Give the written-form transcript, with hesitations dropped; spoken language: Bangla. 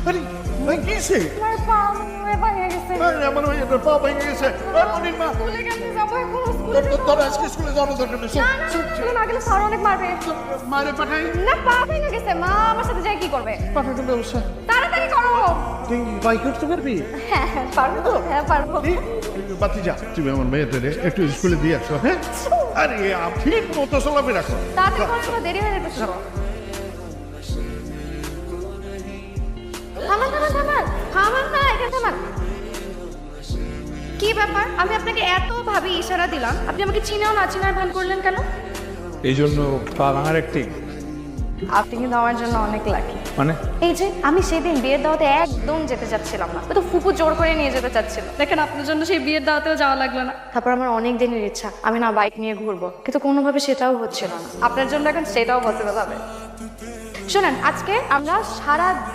আরে ভাই কিসে আমার পা ভেঙে গেছে। আমার মেয়েটার পা ভেঙে গেছে অনিমা স্কুলে কেমনে যাবো এখন? স্কুলে তোর আজকে স্কুলে যাওয়ার দরকার নেই না না, স্কুলে না গেলে স্যার অনেক মারবে। মারে পাঠাই না, পা ভেঙে গেছে, মা আমার সাথে যাই কি করবে? পাঠাতে ব্যবস্থা তাড়াতাড়ি করো। তুই বাইক করতে পারবি হ্যাঁ পারবো তো, হ্যাঁ পারবো। বাতি যা তুমি আমার মেয়েদের একটু স্কুলে দিয়ে আসো হ্যাঁ আরে ঠিক মতো চলাফেরা করো তাড়াতাড়ি করো, তো দেরি হয়ে যেতেছে। থামান থামান থামান থামান না, এখানে থামান। কি ব্যাপার? আমি আপনাকে এত ভাবে ইশারা দিলাম, আপনি আমাকে চিনেও না চিনার ভান করলেন কেন? এই জন্য পা ভাঙার একটি আপনি কিন্তু আমার জন্য অনেক লাকি। মানে এই যে আমি সেদিন বিয়ের দাওয়াতে একদম যেতে চাচ্ছিলাম না, তো ফুপু জোর করে নিয়ে যেতে চাচ্ছিল। দেখেন আপনার জন্য সেই বিয়ের দাওয়াতেও যাওয়া লাগলো না। তারপর আমার অনেক দিনের ইচ্ছা আমি না বাইক নিয়ে ঘুরবো, কিন্তু কোনোভাবে সেটাও হচ্ছিল না। আপনার জন্য এখন সেটাও পসিবল হবে। শোনেন, আজকে আমরা সারা